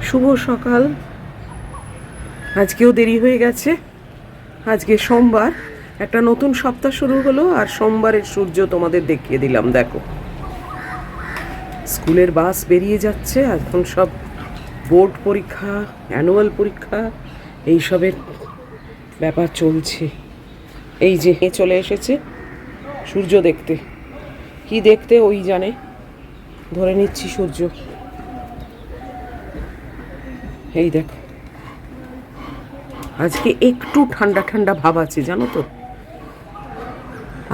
শুভ সকাল। আজকেও দেরি হয়ে গেছে। আজকে সোমবার, একটা নতুন সপ্তাহ শুরু হলো। আর সোমবারের সূর্য তোমাদের দেখিয়ে দিলাম। দেখো, স্কুলের বাস বেরিয়ে যাচ্ছে। এখন সব বোর্ড পরীক্ষা, অ্যানুয়াল পরীক্ষা, এইসবের ব্যাপার চলছে। এই যে চলে এসেছে সূর্য দেখতে। কি দেখতে ওই জানে। ধরে নিচ্ছি সূর্য। এই দেখো, আজকে একটু ঠান্ডা ঠান্ডা ভাব আছে, জানো তো।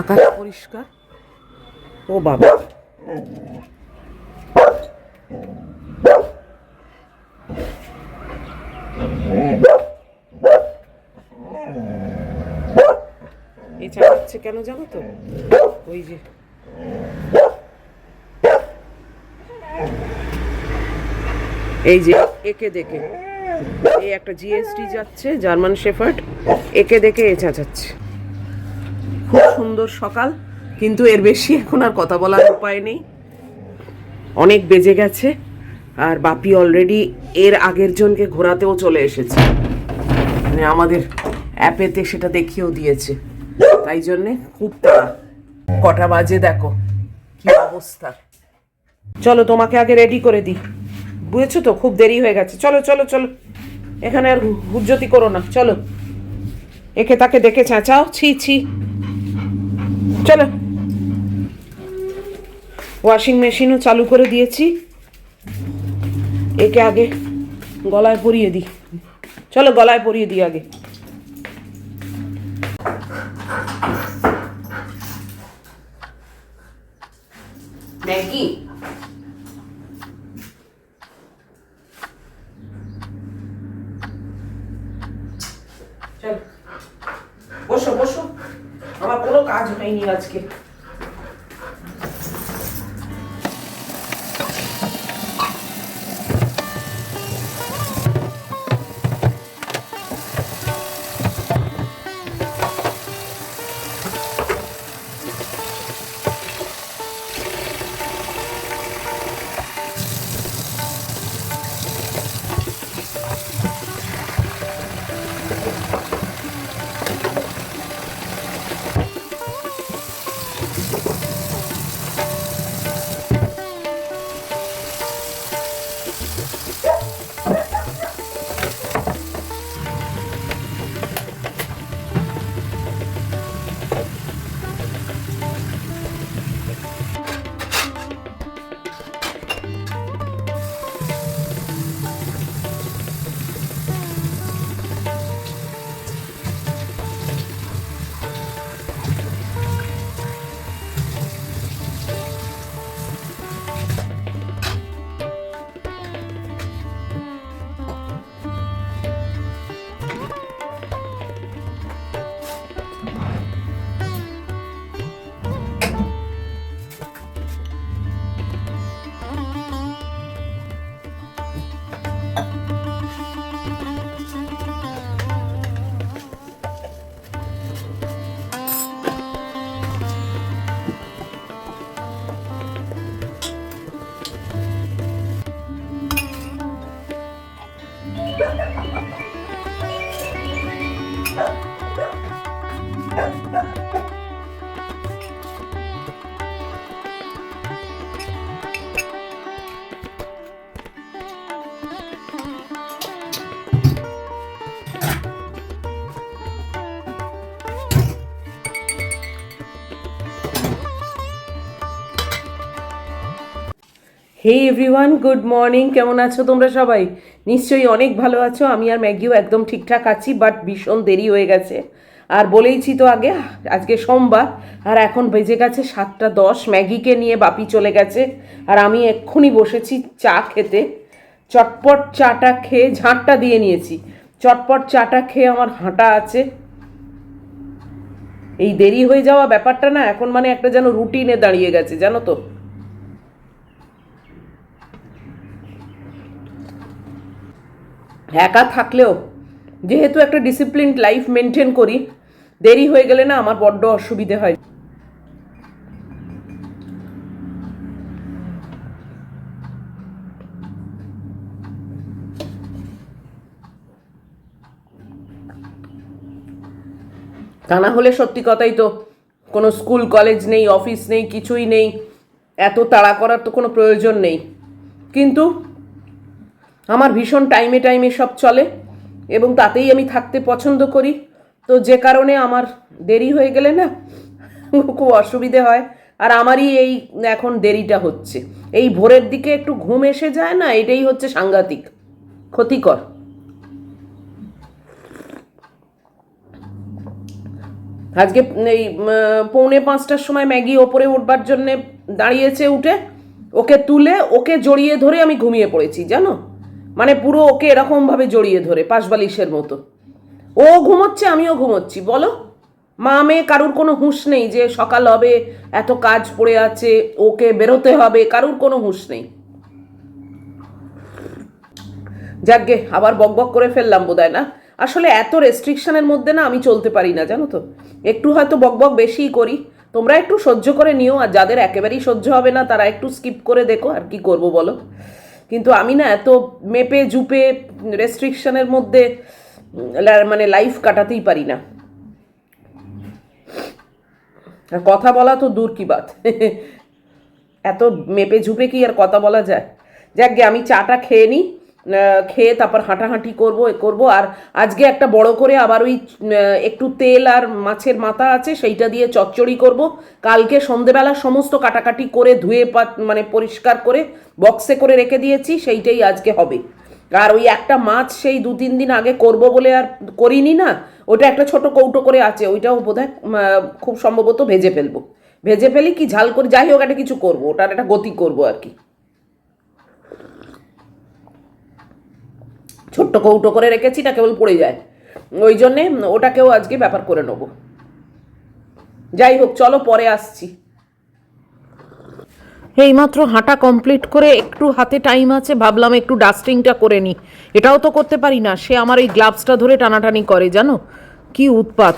আকাশ পরিষ্কার। ও বাবা, এই চালাচ্ছে কেন জানো তো? ওই যে এই যে একে দেখে, এই একটা জিএসটি যাচ্ছে, জার্মান শেফার্ড, একে দেখে এ চেঁচাচ্ছে। খুব সুন্দর সকাল, কিন্তু এর বেশি এখন আর কথা বলার উপায় নেই। অনেক বেজে গেছে। আর বাপি অলরেডি এর আগের জনকে ঘোরাতেও চলে এসেছে, মানে আমাদের অ্যাপেতে সেটা দেখিয়েও দিয়েছে। তাই জন্যে খুব তাড়া। কটা বাজে দেখো, কি অবস্থা। চলো তোমাকে আগে রেডি করে দিই, বুঝেছো তো? খুব দেরি হয়ে গেছে। চলো চলো চলো, এখানে আর হুজ্জতি করো না। চলো, একে তাকে দেখে চেঁচাও, ছি ছি। চলো, ওয়াশিং মেশিনও চালু করে দিয়েছি। একে আগে গলায় পরিয়ে দিই। চলো, গলায় পরিয়ে দিই আগে। ম্যাগি, বসো বসো, আমার কোনো কাজ হয়নি আজকে। Hey everyone, good morning. কেমন আছো তোমরা সবাই? নিশ্চয়ই অনেক ভালো আছো। আমি আর ম্যাগিও একদম ঠিকঠাক আছি, বাট ভীষণ দেরি হয়ে গেছে। আর বলেইছি তো আগে, আজকে সোমবার, আর এখন বেজে গেছে 7:10। ম্যাগিকে নিয়ে বাপি চলে গেছে, আর আমি এক্ষুনি বসেছি চা খেতে। চটপট চাটা খেয়ে ঝাঁটটা দিয়ে নিয়েছি। চটপট চাটা খেয়ে আমার হাঁটা আছে। এই দেরি হয়ে যাওয়া ব্যাপারটা না এখন মানে একটা যেন রুটিনে দাঁড়িয়ে গেছে, জানো তো। একা থাকলেও যেহেতু একটা ডিসিপ্লিনড লাইফ মেনটেন করি, দেরি হয়ে গেলে না আমার বড্ড অসুবিধে হয়। তা না হলে সত্যি কথাই তো কোনো স্কুল কলেজ নেই, অফিস নেই, কিছুই নেই, এত তাড়া করার তো কোনো প্রয়োজন নেই। কিন্তু আমার ভীষণ টাইমে টাইমে সব চলে এবং তাতেই আমি থাকতে পছন্দ করি। তো যে কারণে আমার দেরি হয়ে গেলে না খুব অসুবিধে হয়। আর আমারই এই এখন দেরিটা হচ্ছে, এই ভোরের দিকে একটু ঘুম এসে যায় না, এটাই হচ্ছে সাংঘাতিক ক্ষতিকর। আজকে এই 4:45টার সময় ম্যাগি ওপরে উঠবার জন্যে দাঁড়িয়েছে, উঠে ওকে তুলে ওকে জড়িয়ে ধরে আমি ঘুমিয়ে পড়েছি, জানো। মানে পুরো ওকে এরকমভাবে জড়িয়ে ধরে পাশবালিশের মতো ও ঘুমোচ্ছে, আমিও ঘুমোচ্ছি। বলো, মা মেয়ে কারুর কোনো হুঁশ নেই যে সকাল হবে, এত কাজ পড়ে আছে, ওকে বেরোতে হবে, কারুর কোনো হুঁশ নেই। যাকগে, আবার বক বক করে ফেললাম বোধহয় না। আসলে এত রেস্ট্রিকশনের মধ্যে না আমি চলতে পারি না, জানো তো। একটু হয়তো বক বক বেশিই করি, তোমরা একটু সহ্য করে নিও, আর যাদের একেবারেই সহ্য হবে না তারা একটু স্কিপ করে দেখো, আর কি করব বলো। কিন্তু আমি না এত মেপে জুপে রেস্ট্রিকশনের মধ্যে মানে লাইফ কাটাতেই পারি না। আর কথা বলা তো দূর কি বাত এত মেপে ঝুপে কি আর কথা বলা যায়। যাকগে, আমি চাটা খেয়ে নিই, খেয়ে তারপর হাঁটাহাঁটি করবো, এ করবো। আর আজকে একটা বড় করে আবার ওই একটু তেল আর মাছের মাথা আছে, সেইটা দিয়ে চচ্চড়ি করব। কালকে সন্ধেবেলা সমস্ত কাটাকাটি করে ধুয়ে মানে পরিষ্কার করে বক্সে করে রেখে দিয়েছি, সেইটাই আজকে হবে। আর ওই একটা মাছ সেই 2-3 দিন আগে করব বলে আর করিনি না, ওটা একটা ছোট কৌটো করে আছে, ওইটাও বোধহয় খুব সম্ভবত ভেজে ফেলবো। ভেজে ফেলি কি ঝাল করে, যাই হোক একটা কিছু করবো, ওটার একটা গতি করবো আর কি। ছোট্ট কৌটো করে রেখেছি, না কেবল পড়ে যায়, ওই জন্যে ওটাকেও আজকে ব্যাপার করে নেবো। যাই হোক, চলো পরে আসছি। এইমাত্র হাঁটা কমপ্লিট করে একটু হাতে টাইম আছে, ভাবলাম একটু ডাস্টিংটা করে নিই। এটাও তো করতে পারি না, সে আমার এই গ্লাভসটা ধরে টানাটানি করে, জানো কি উৎপাত।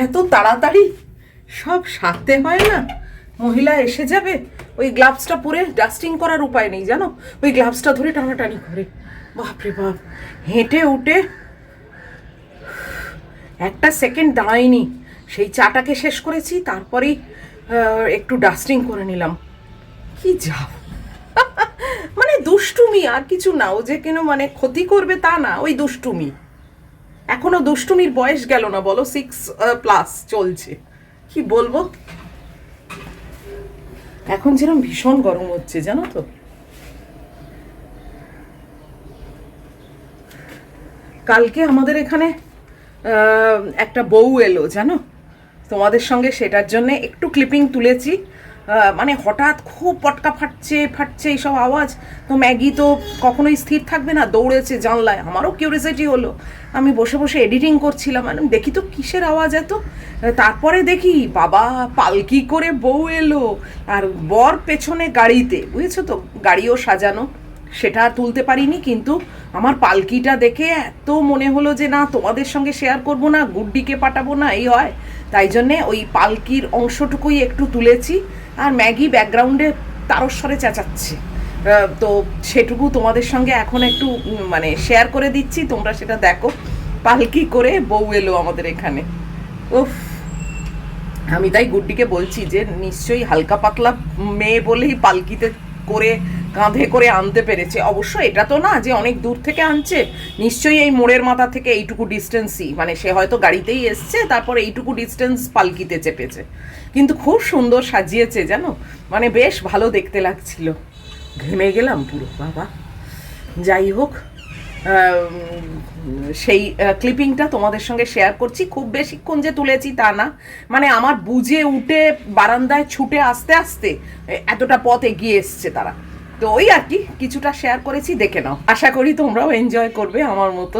এত তাড়াতাড়ি সব সারতে হয় না, মহিলা এসে যাবে, ওই গ্লাভসটা পরে ডাস্টিং করার উপায় নেই, জানো। ওই গ্লাভসটা ধরে টানাটানি করে, বাপরে বাপ। হেঁটে উঠে একটা সেকেন্ড দাঁড়াইনি, সেই চাটাকে শেষ করেছি, তারপরেই একটু ডাস্টিং করে নিলাম। কি যাও মানে দুষ্টুমি, আর কিছু না। ও যে কেন মানে ক্ষতি করবে তা না, ওই দুষ্টুমি। এখনো দুষ্টুমির বয়স গেল না, বলো 6+ চলছে। কি বলবো, এখন যেরকম ভীষণ গরম হচ্ছে, জানো তো। কালকে আমাদের এখানে একটা বউ এলো, জানো। তোমাদের সঙ্গে সেটার জন্য একটু ক্লিপিং তুলেছি। মানে হঠাৎ খুব পটকা ফাটছে ফাটছে এইসব আওয়াজ। তো ম্যাগি তো কখনোই স্থির থাকবে না, দৌড়েছে জানলায়। আমারও কিউরিয়াসিটি হলো, আমি বসে বসে এডিটিং করছিলাম, মানে দেখি তো কিসের আওয়াজ এত। তারপরে দেখি বাবা পালকি করে বউ এলো, আর বর পেছনে গাড়িতে, বুঝেছো তো, গাড়িও সাজানো। সেটা আর তুলতে পারিনি, কিন্তু আমার পালকিটা দেখে এত মনে হলো যে না, তোমাদের সঙ্গে শেয়ার করব না, গুড্ডিকে পাঠাবো না, এই হয়। তাই জন্যে ওই পালকির অংশটুকুই একটু তুলেছি। আর ম্যাগি ব্যাকগ্রাউন্ডে তারস্বরে চেঁচাচ্ছে, তো সেটুকু তোমাদের সঙ্গে এখন একটু মানে শেয়ার করে দিচ্ছি, তোমরা সেটা দেখো। পালকি করে বউ এলো আমাদের এখানে। উফ, আমি তাই গুড্ডিকে বলছি যে নিশ্চয়ই হালকা পাতলা মেয়ে বলেই পালকিতে করে কাঁধে করে আনতে পেরেছে। অবশ্য এটা তো না যে অনেক দূর থেকে আনছে, নিশ্চয়ই এই মোড়ের মাথা থেকে এইটুকু ডিস্টেন্সই, মানে সে হয়তো গাড়িতেই এসছে, তারপর এইটুকু ডিস্টেন্স পালকিতে চেপেছে। কিন্তু খুব সুন্দর সাজিয়েছে জানো, মানে বেশ ভালো দেখতে লাগছিল। ঘেমে গেলাম পুরো বাবা। যাই হোক, সেই ক্লিপিংটা তোমাদের সঙ্গে শেয়ার করছি। খুব বেশিক্ষণ যে তুলেছি তা না, মানে আমার বুঝে উঠে বারান্দায় ছুটে আসতে আসতে এতটা পথ এগিয়ে এসছে তারা। তো ওই আর কি কিছুটা শেয়ার করেছি, দেখে নাও। আশা করি তোমরাও এনজয় করবে আমার মতো।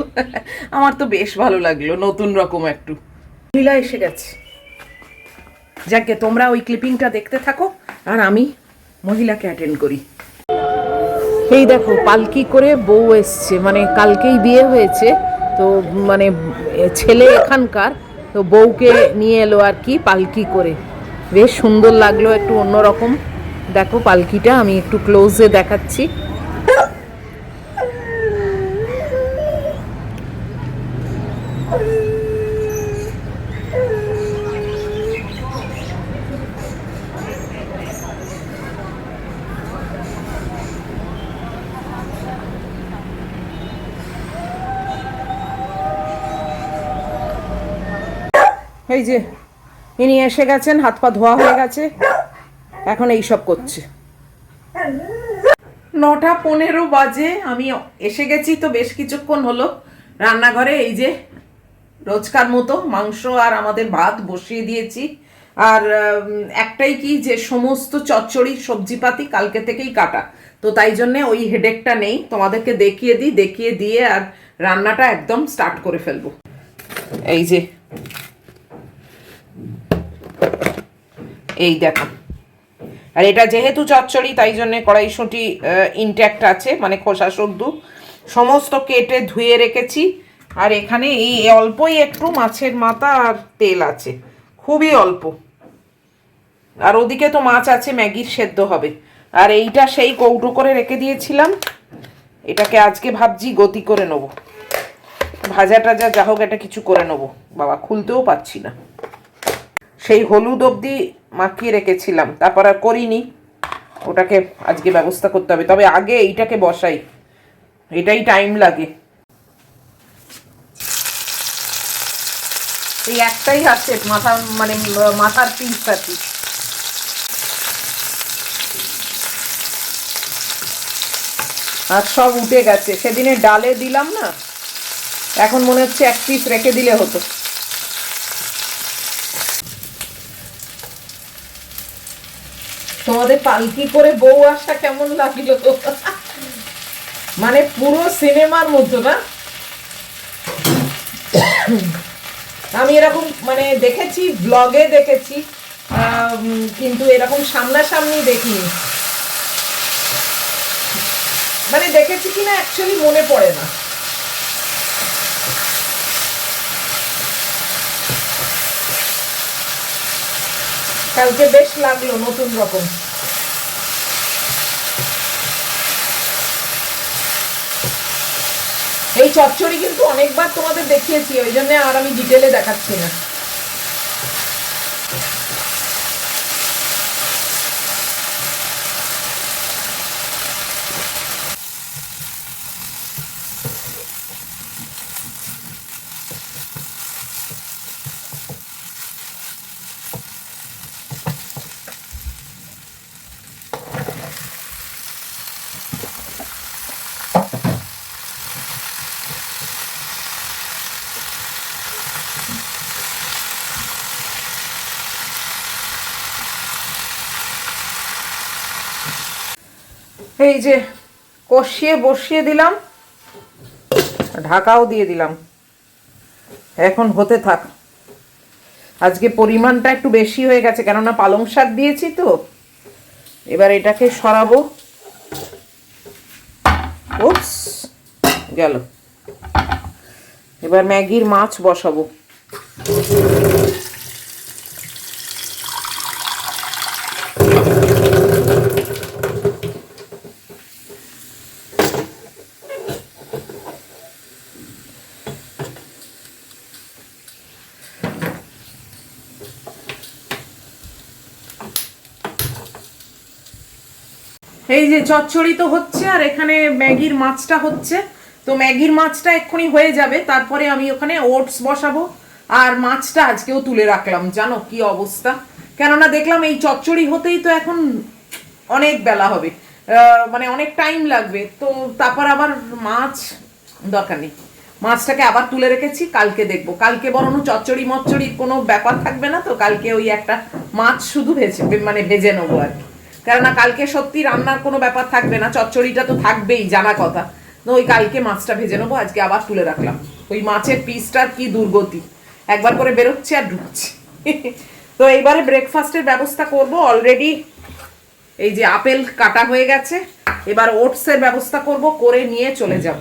আমার তো বেশ ভালো লাগলো, নতুন রকম একটু। লীলা এসে গেছে। যাকে তোমরা ওই ক্লিপিংটা দেখতে থাকো, আর আমি মহিলাকে অ্যাটেন্ড করি। এই দেখো পালকি করে বউ এসছে, মানে কালকেই বিয়ে হয়েছে তো, মানে ছেলে এখানকার, তো বউকে নিয়ে এলো আর কি পালকি করে। বেশ সুন্দর লাগলো, একটু অন্যরকম। দেখো পালকিটা আমি একটু ক্লোজে দেখাচ্ছি। এই যে ইনি এসে গেছেন, হাত পা ধোয়া হয়ে গেছে, এখন এইসব করছে। 9:15 বাজে, আমি এসে গেছি তো বেশ কিছুক্ষণ হলো। রান্নাঘরে এই যে রোজকার মতো মাংস আর আমাদের ভাত বসিয়ে দিয়েছি। আর একটাই কি যে সমস্ত চচ্চড়ি সবজিপাতি কালকে থেকেই কাটা, তো তাই জন্যে ওই হেডেকটা নেই। তোমাদেরকে দেখিয়ে দিই, দেখিয়ে দিয়ে আর রান্নাটা একদম স্টার্ট করে ফেলবো। এই যে এই দেখো, আর এটা যেহেতু চচ্চড়ি তাই জন্যে কড়াইশুঁটি ইনট্যাক্ট আছে, মানে খোসা সদ্য সমস্ত কেটে ধুয়ে রেখেছি। আর এখানে এই অল্পই একটু মাছের মাথা আর তেল আছে, খুবই অল্প। আর ওদিকে তো মাছ আছে, ম্যাগির সেদ্ধ হবে। আর এইটা সেই কৌটো করে রেখে দিয়েছিলাম, এটাকে আজকে ভাবছি গতি করে নেবো, ভাজা টাজা যা হোক এটা কিছু করে নেবো। বাবা খুলতেও পাচ্ছি না, সেই হলুদ অবধি মাখিয়ে রেখেছিলাম, তারপর আর করিনি। ওটাকে আজকে ব্যবস্থা করতে হবে, তবে আগে এইটাকে বসাই, এটাই টাইম লাগে। এই একটাই আছে মাথা, মানে মাথার পিস আর কি। আর সব উঠে গেছে, সেদিনে ডালে দিলাম না, এখন মনে হচ্ছে এক পিস রেখে দিলে হতো। তোমাদের পালকি করে বউ আসা কেমন লাগলো? মানে পুরো সিনেমার মতো না? আমি এরকম মানে দেখেছি, ব্লগে দেখেছি, কিন্তু এরকম সামনাসামনি দেখিনি। মানে দেখেছি কিনা অ্যাকচুয়ালি মনে পড়ে না। কালকে বেশ লাগলো নতুন রকম। এই চচ্চড়ি কিন্তু অনেকবার তোমাদের দেখিয়েছি, ওই জন্য আর আমি ডিটেলে দেখাচ্ছি না। এই যে কষিয়ে বসিয়ে দিলাম, ঢাকাও দিয়ে দিলাম, এখন হতে থাক। আজকে পরিমাণটা একটু বেশি হয়ে গেছে, কেননা পালং শাক দিয়েছি তো। এবার এটাকে সরাবো। উপস, গেল। এবার ম্যাগির মাছ বসাবো। এই যে চচ্চড়ি তো হচ্ছে, আর এখানে ম্যাগির মাছটা হচ্ছে। তো ম্যাগির মাছটা এক্ষুনি হয়ে যাবে, তারপরে আমি ওখানে ওটস বসাবো। আর মাছটা আজকেও তুলে রাখলাম, জানো কি অবস্থা। কেননা দেখলাম এই চচ্চড়ি হতেই তো এখন অনেক বেলা হবে, মানে অনেক টাইম লাগবে। তো তারপর আবার মাছ দরকার নেই, মাছটাকে আবার তুলে রেখেছি, কালকে দেখবো। কালকে বরং চচ্চড়ি মচ্চড়ির কোনো ব্যাপার থাকবে না, তো কালকে ওই একটা মাছ শুধু ভেজে নেবো আর কি। কেননা কালকে সত্যি রান্নার কোনো ব্যাপার থাকবে না, চচ্চড়িটা তো থাকবেই জানা কথা। তো ওই কালকে মাছটা ভেজে নেবো, আজকে আবার তুলে রাখলাম। ওই মাছের পিসটার কি দুর্গতি, একবার করে বেরোচ্ছে আর ঢুকছে। তো এইবারে ব্রেকফাস্টের ব্যবস্থা করব। অলরেডি এই যে আপেল কাটা হয়ে গেছে, এবার ওটসের ব্যবস্থা করব, করে নিয়ে চলে যাব।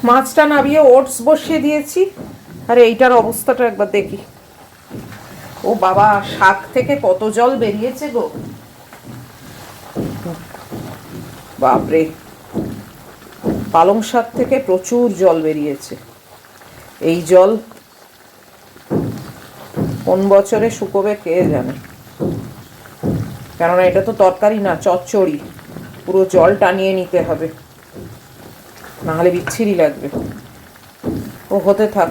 মাছটা নামিয়ে ওটস বসিয়ে দিয়েছি। আর এইটার অবস্থাটা একবার দেখি। ও বাবা, শাক থেকে কত জল বেরিয়েছে গো, বাপরে। পালং শাক থেকে প্রচুর জল বেরিয়েছে। এই জল কোন বছরে শুকোবে কে জানে, কেননা এটা তো তরকারি না, চচ্চড়ি। পুরো জল টানিয়ে নিতে হবে, নাহলে বিচ্ছিরি লাগবে। ও হতে থাক।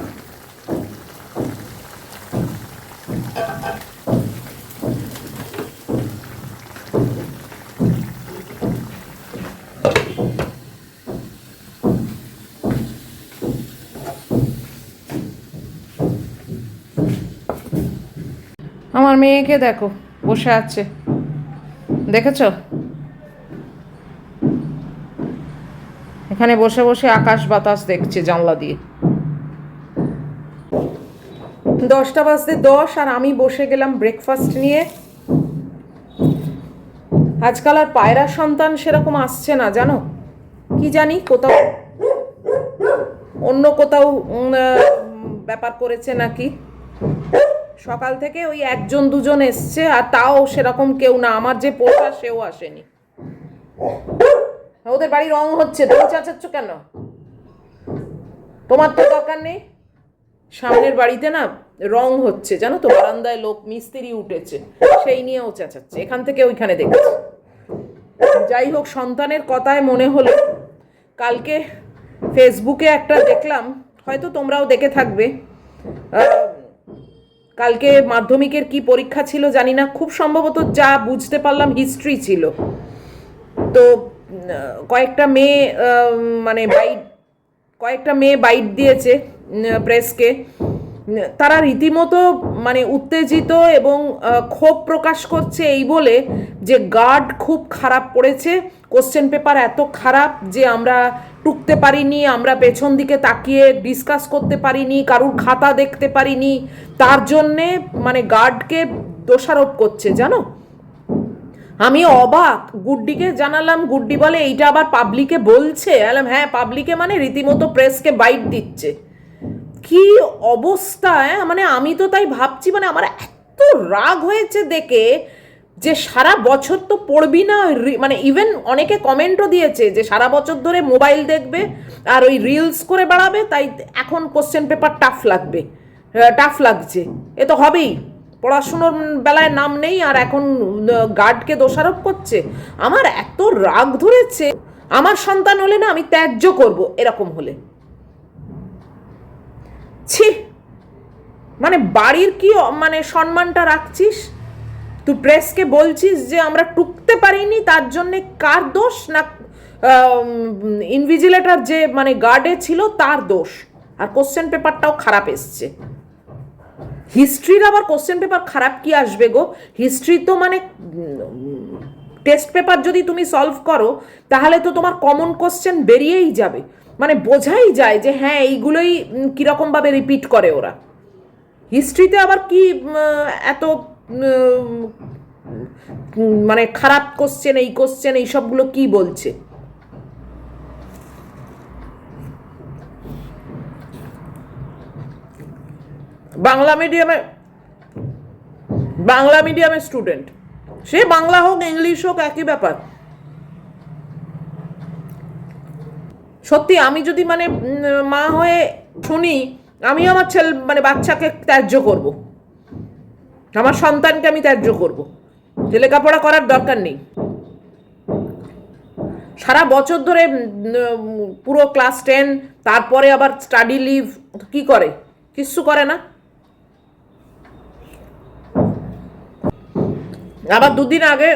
আমার মেয়েকে দেখো বসে আছে, দেখেছো? এখানে বসে বসে আকাশ বাতাস দেখছে জানলা দিয়ে। 10টা বাজতে 10, আর আমি বসে গেলাম ব্রেকফাস্ট নিয়ে। আজকাল আর পায়রা সন্তান সেরকম আসছে না, জানো কি জানি, কোথাও অন্য কোথাও ব্যাপার করেছে নাকি। সকাল থেকে ওই একজন দুজন এসছে, আর তাও সেরকম কেউ না। আমার যে পোষা সেও আসেনি। ওদের বাড়ি রং হচ্ছে, তুমি চাচাচ্ছ কেন? তোমার তো দরকার নেই। সামনের বাড়িতে না রং হচ্ছে, জানো তো, বারান্দায় লোক মিস্ত্রি উঠেছে, সেই নিয়েও চেঁচাচ্ছে, এখান থেকে ওইখানে দেখছি। যাই হোক, সন্তানের কথায় মনে হলো, কালকে ফেসবুকে একটা দেখলাম, হয়তো তোমরাও দেখে থাকবে। কালকে মাধ্যমিকের কি পরীক্ষা ছিল জানি না, খুব সম্ভবত যা বুঝতে পারলাম হিস্ট্রি ছিল। তো কয়েকটা মেয়ে বাইট দিয়েছে প্রেসকে। তারা রীতিমতো উত্তেজিত এবং ক্ষোভ প্রকাশ করছে এই বলে যে গার্ড খুব খারাপ পড়েছে, কোশ্চেন পেপার এত খারাপ যে আমরা টুকতে পারিনি, আমরা পেছন দিকে তাকিয়ে ডিসকাস করতে পারিনি, কারুর খাতা দেখতে পারিনি, তার জন্যে গার্ডকে দোষারোপ করছে, জানো। আমি অবাক, গুড্ডিকে জানালাম, গুড্ডি বলে এইটা আবার পাবলিকে বলছে। হ্যাঁ, পাবলিকে রীতিমতো প্রেসকে বাইট দিচ্ছে। কি অবস্থা! আমি তো তাই ভাবছি, আমার এত রাগ হয়েছে দেখে যে সারা বছর তো পড়বি না, ইভেন অনেকে কমেন্টও দিয়েছে যে সারা বছর ধরে মোবাইল দেখবে আর ওই রিলস করে বেড়াবে, তাই এখন কোশ্চেন পেপার টাফ লাগছে। এ তো হবেই, পড়াশুনোর বেলায় নাম নেই, আর এখন গার্ডকে দোষারোপ করছে। আমার এত রাগ ধরেছে। আমার সন্তান হলে না আমি ত্যায্য করব এরকম হলে। ছি, বাড়ির কি সম্মানটা রাখছিস তুই? প্রেসকে বলছিস যে আমরা টুকতে পারিনি, তার জন্যে কার দোষ? না ইনভিজিলেটর যে গার্ডে ছিল তার দোষ? আর কোশ্চেন পেপারটাও খারাপ এসছে। হিস্ট্রির আবার কোশ্চেন পেপার খারাপ কি আসবে গো? হিস্ট্রি তো টেস্ট পেপার যদি তুমি সলভ করো তাহলে তো তোমার কমন কোশ্চেন বেরিয়েই যাবে, মানে বোঝাই যায় যে হ্যাঁ এইগুলোই কীরকমভাবে রিপিট করে ওরা। হিস্ট্রিতে আবার কি এত মানে খারাপ কোশ্চেন, এই কোশ্চেন এই সবগুলো কি বলছে? বাংলা মিডিয়ামের স্টুডেন্ট, সে বাংলা হোক ইংলিশ হোক একই ব্যাপার। সত্যি আমি যদি মানে মা হয়ে শুনি, আমি আমার মানে বাচ্চাকে ত্যায্য করব, আমার সন্তানকে আমি ত্যায্য করব, যে লেখাপড়া করার দরকার নেই। সারা বছর ধরে পুরো ক্লাস 10, তারপরে আবার স্টাডি লিভ, কি করে? কিচ্ছু করে না। আবার দুদিন আগে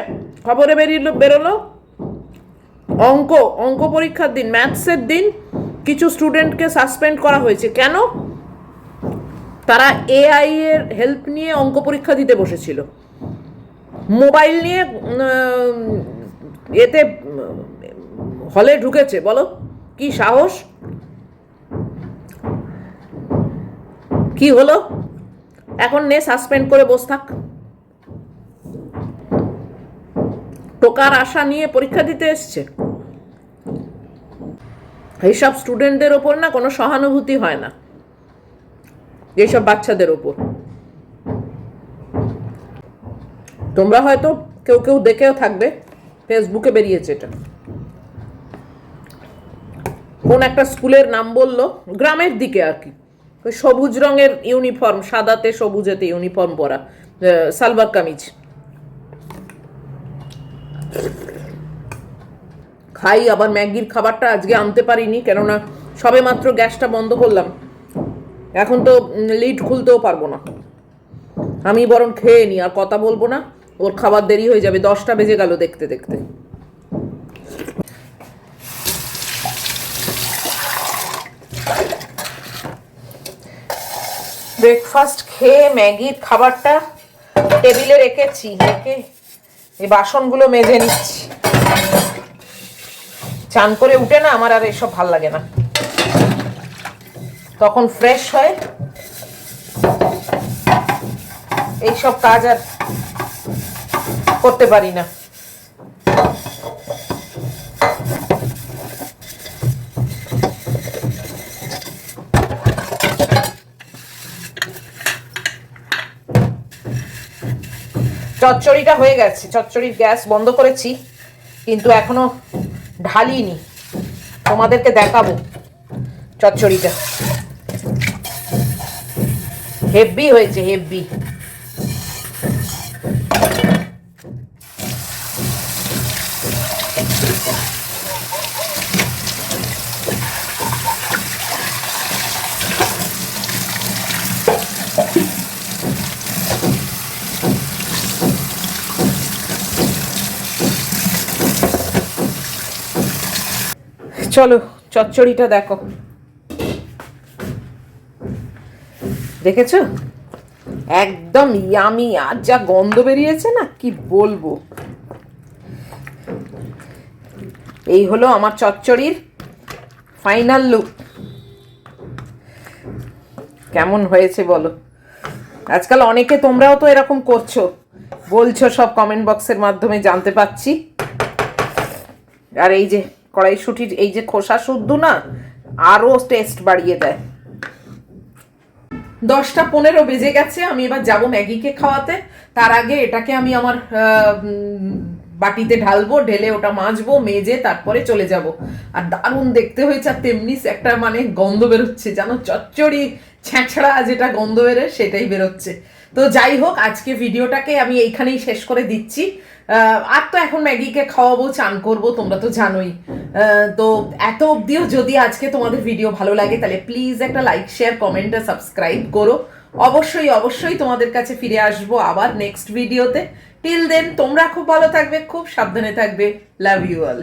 খবরে বেরোলো অঙ্ক পরীক্ষার দিন, ম্যাথসের দিন কিছু স্টুডেন্টকে সাসপেন্ড করা হয়েছে। কেন? তারা এআই এর হেল্প নিয়ে অঙ্ক পরীক্ষা দিতে বসেছিল, মোবাইল নিয়ে এতে হলে ঢুকেছে। বলো কি সাহস! কি হলো? এখন নে সাসপেন্ড করে বস থাক। টোকার আশা নিয়ে পরীক্ষা দিতে এসছে। এইসব স্টুডেন্টদের ওপর না কোনো সহানুভূতি হয় না, এইসব বাচ্চাদের ওপর। তোমরা হয়তো কেউ কেউ দেখেও থাকবে, ফেসবুকে বেরিয়েছে এটা। কোন একটা স্কুলের নাম বললো, গ্রামের দিকে আর কি, ওই সবুজ রঙের ইউনিফর্ম, সাদাতে সবুজেতে ইউনিফর্ম পরা, সালবার কামিজ। খাই আবার ম্যাগির খাবারটা আজকে আনতে পারিনি, কেননা সবে মাত্র গ্যাসটা বন্ধ করলাম, এখন তো লিড খুলতেও পারবো না। আমি বরং খেয়ে নি, আর কথা বলবো না, ওর খাবার দেরি হয়ে যাবে, 10টা বেজে গেল দেখতে দেখতে। ব্রেকফাস্ট খেয়ে ম্যাগির খাবারটা টেবিলে রেখেছি, রেখে এই বাসনগুলো মেজে নিচ্ছি। চান করে উঠে না আমার আর এসব ভাল লাগে না, তখন ফ্রেশ হয়, এইসব কাজ আর করতে পারি না। চচ্চড়িটা হয়ে গেছে, চচ্চড়ির গ্যাস বন্ধ করেছি, কিন্তু এখনো ঢালিনি, তোমাদেরকে দেখাবো চচ্চড়িটা। হেভি হয়েছে, হেভি। চলো চচ্চড়িটা দেখো, দেখেছো? একদম ইয়ামি, আর যা গন্ধ বেরিয়েছে না কি বলবো। এই হলো আমার চচ্চড়ির ফাইনাল লুক। কেমন হয়েছে বলো? আজকাল অনেকে তোমরাও তো এরকম করছো, বলছো সব কমেন্ট বক্সের মাধ্যমে জানতে পাচ্ছি। আর এই যে কড়াইশুঁটির এই যে খোসা শুদ্ধ না, আরো টেস্ট বাড়িয়ে দেয়। 10টা 15 বেজে গেছে, আমি এবার যাব ম্যাগিকে খাওয়াতে। তার আগে এটাকে আমি আমার বাটিতে ঢালবো, ঢেলে ওটা মাজবো, মেজে তারপরে চলে যাব। আর দারুণ দেখতে হয়েছে, আর তেমনি একটা মানে গন্ধ বেরোচ্ছে, জানো, চচ্চড়ি ছ্যাঁচড়া যেটা গন্ধ বেরোয় সেটাই বেরোচ্ছে। তো যাই হোক, আজকে ভিডিওটাকে আমি এইখানেই শেষ করে দিচ্ছি। আর তো এখন ম্যাগিকে খাওয়াবো, চান করবো, তোমরা তো জানোই। তো এত অবধিও যদি আজকে তোমাদের ভিডিও ভালো লাগে, তাহলে প্লিজ একটা লাইক, শেয়ার, কমেন্ট আর সাবস্ক্রাইব করো। অবশ্যই অবশ্যই তোমাদের কাছে ফিরে আসবো আবার নেক্সট ভিডিওতে। টিল দেন তোমরা খুব ভালো থাকবে, খুব সাবধানে থাকবে। Love you all.